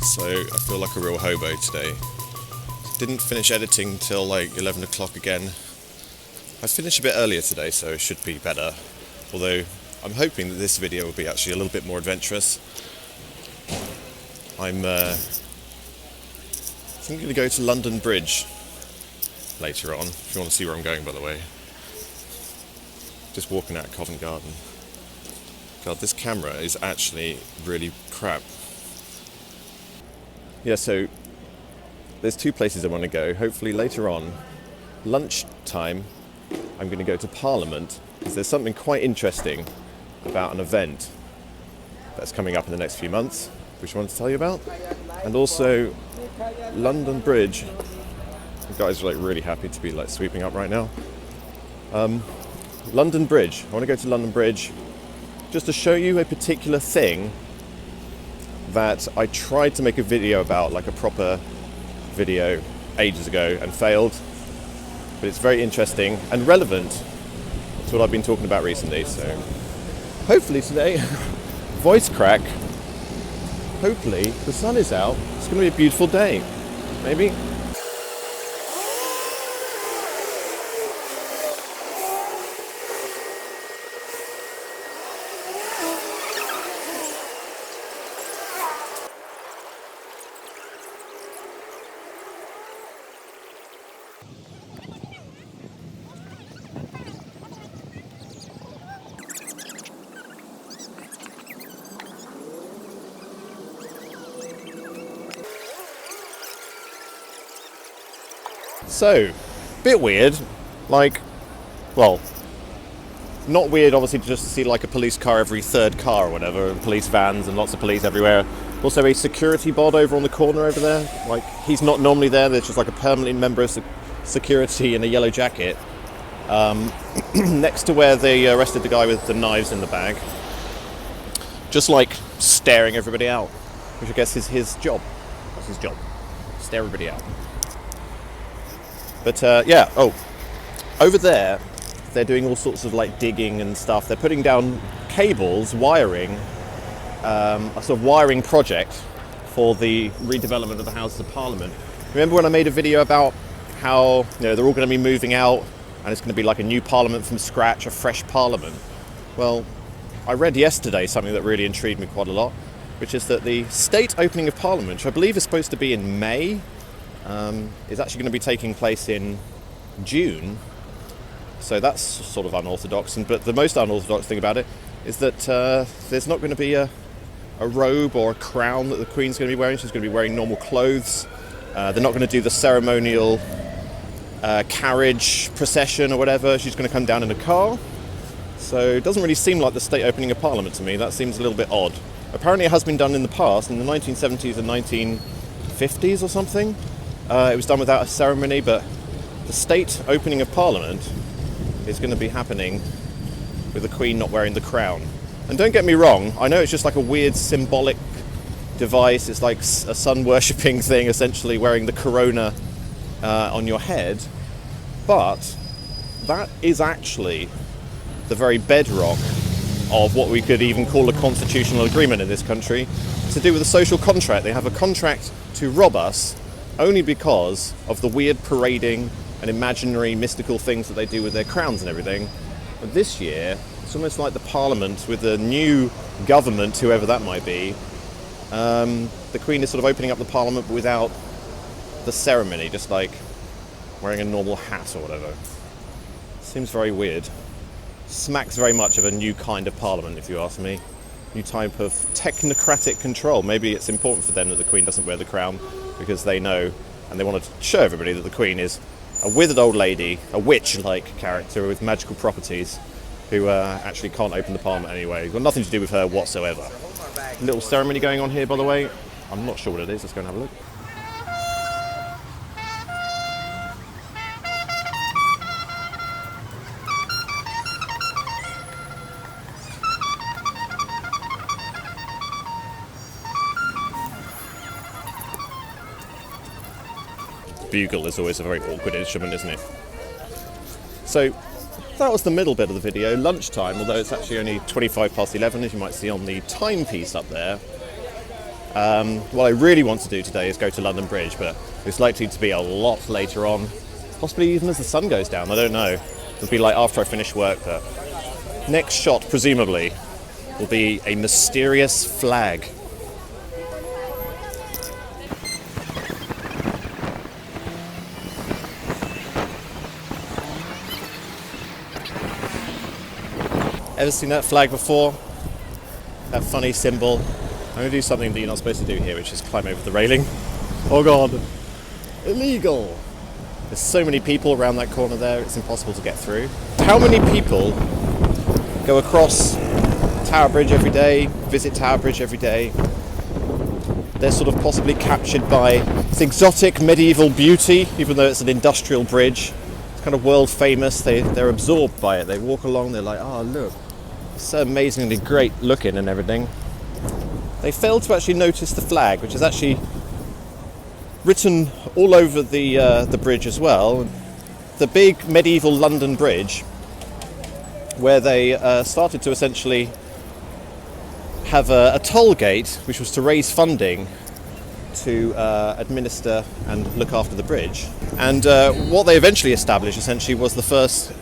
So I feel like a real hobo today. Didn't finish editing till like 11 o'clock again. I finished a bit earlier today, so it should be better. Although I'm hoping that this video will be actually a little bit more adventurous. I think I'm going to go to London Bridge later on, if you want to see where I'm going, by the way. Just walking out of Covent Garden. God, this camera is actually really crap. Yeah, so there's two places I want to go. Hopefully later on, lunchtime, I'm going to go to Parliament, because there's something quite interesting about an event that's coming up in the next few months, which I want to tell you about. And also, London Bridge. The guys are like really happy to be like sweeping up right now. London Bridge. I want to go to London Bridge just to show you a particular thing that I tried to make a video about, like a proper video, ages ago and failed. But it's very interesting and relevant to what I've been talking about recently. So hopefully today, voice crack, hopefully the sun is out. It's going to be a beautiful day. Maybe. So, bit weird, like, well, not weird obviously just to see like a police car every third car or whatever, and police vans and lots of police everywhere. Also a security bod over on the corner over there, like he's not normally there, there's just like a permanent member of security in a yellow jacket, next to where they arrested the guy with the knives in the bag, just like staring everybody out, which I guess is his job. That's his job, stare everybody out. But yeah, over there, they're doing all sorts of like digging and stuff. They're putting down cables, wiring, a sort of wiring project for the redevelopment of the Houses of Parliament. Remember when I made a video about how they're all going to be moving out and it's going to be like a new Parliament from scratch, a fresh Parliament? Well, I read yesterday something that really intrigued me quite a lot, which is that the state opening of Parliament, which I believe is supposed to be in May, is actually going to be taking place in June. So that's sort of unorthodox. But the most unorthodox thing about it is that there's not going to be a robe or a crown that the Queen's going to be wearing. She's going to be wearing normal clothes. They're not going to do the ceremonial carriage procession or whatever. She's going to come down in a car. So it doesn't really seem like the state opening of Parliament to me. That seems a little bit odd. Apparently it has been done in the past, in the 1970s and 1950s or something. It was done without a ceremony, but the state opening of Parliament is going to be happening with the Queen not wearing the crown. And don't get me wrong, I know it's just like a weird symbolic device. It's like a sun-worshipping thing, essentially wearing the corona on your head. But that is actually the very bedrock of what we could even call a constitutional agreement in this country. It's to do with a social contract. They have a contract to rob us only because of the weird parading and imaginary mystical things that they do with their crowns and everything. But this year, it's almost like the Parliament with the new government, whoever that might be. The Queen is sort of opening up the Parliament but without the ceremony, just like wearing a normal hat or whatever. Seems very weird. Smacks very much of a new kind of Parliament, if you ask me. New type of technocratic control. Maybe it's important for them that the Queen doesn't wear the crown, because they know and they want to show everybody that the Queen is a withered old lady, a witch-like character with magical properties, who actually can't open the Parliament anyway. Got nothing to do with her whatsoever. Little ceremony going on here, by the way. I'm not sure what it is. Let's go and have a look. Bugle is always a very awkward instrument, isn't it? So that was the middle bit of the video, lunchtime, although it's actually only 11:25, as you might see on the timepiece up there. What I really want to do today is go to London Bridge, but it's likely to be a lot later on, possibly even as the sun goes down, I don't know. It'll be like after I finish work, but next shot, presumably, will be a mysterious flag. Ever seen that flag before? That funny symbol? I'm going to do something that you're not supposed to do here, which is climb over the railing. Oh god! Illegal! There's so many people around that corner there, it's impossible to get through. How many people go across Tower Bridge every day, visit Tower Bridge every day? They're sort of possibly captured by its exotic medieval beauty, even though it's an industrial bridge. It's kind of world famous, they're absorbed by it. They walk along, they're like, oh look, it's so amazingly great looking and everything. They failed to actually notice the flag, which is actually written all over the bridge as well. The big medieval London Bridge, where they started to essentially have a toll gate, which was to raise funding to administer and look after the bridge. And what they eventually established essentially was the first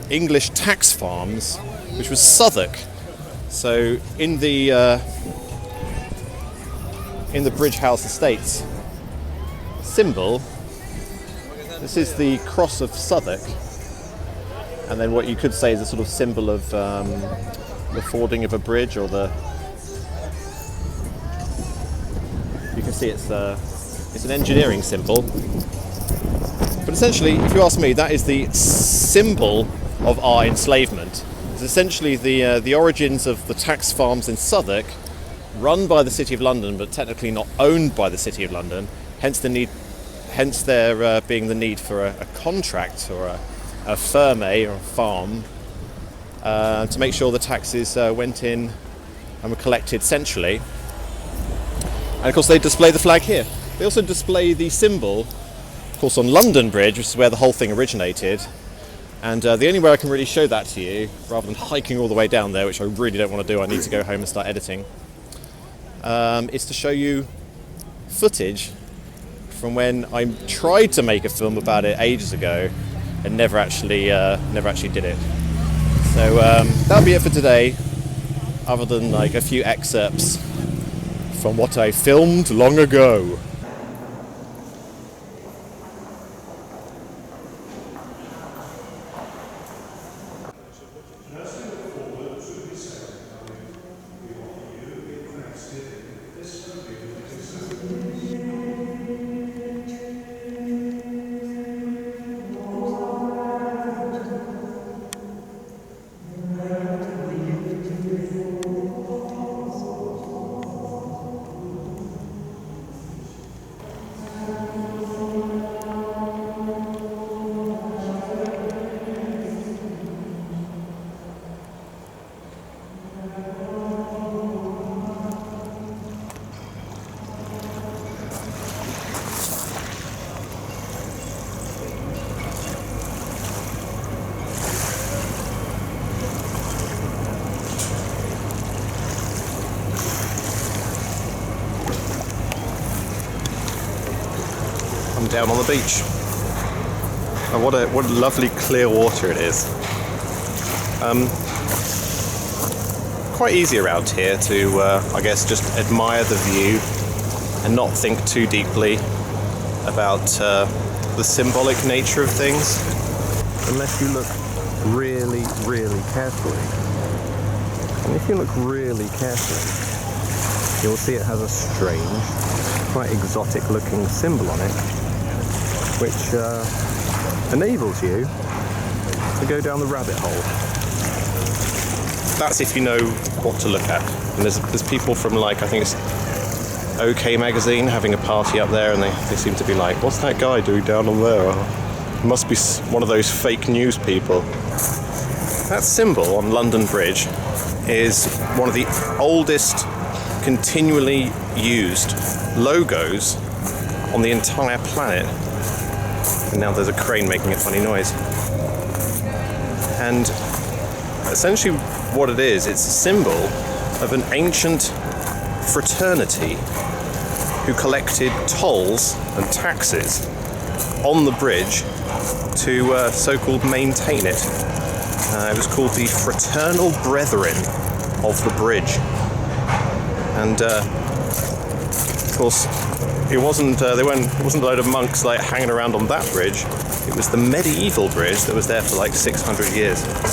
English tax farms, which was Southwark. So in the Bridge House Estates symbol, this is the cross of Southwark, and then what you could say is a sort of symbol of the fording of a bridge, or you can see it's an engineering symbol. But essentially, if you ask me, that is the symbol of our enslavement. It's essentially the origins of the tax farms in Southwark, run by the City of London, but technically not owned by the City of London. Hence there being the need for a contract or a firm or a farm to make sure the taxes went in and were collected centrally. And of course they display the flag here. They also display the symbol, of course, on London Bridge, which is where the whole thing originated. And the only way I can really show that to you, rather than hiking all the way down there, which I really don't want to do, I need to go home and start editing, is to show you footage from when I tried to make a film about it ages ago and never actually did it. So that'll be it for today, other than like a few excerpts from what I filmed long ago. I'm down on the beach. Oh, what a lovely clear water it is. Quite easy around here to, I guess, just admire the view and not think too deeply about the symbolic nature of things, unless you look really, really carefully. And if you look really carefully, you'll see it has a strange, quite exotic looking symbol on it, which enables you to go down the rabbit hole. That's if you know what to look at. And there's people from, like, I think it's OK Magazine having a party up there, and they seem to be like, what's that guy doing down on there? Oh, must be one of those fake news people. That symbol on London Bridge is one of the oldest continually used logos on the entire planet. And now there's a crane making a funny noise. And essentially what it is, it's a symbol of an ancient fraternity who collected tolls and taxes on the bridge to so-called maintain it. It was called the Fraternal Brethren of the Bridge. And of course, it wasn't a load of monks like hanging around on that bridge. It was the medieval bridge that was there for like 600 years.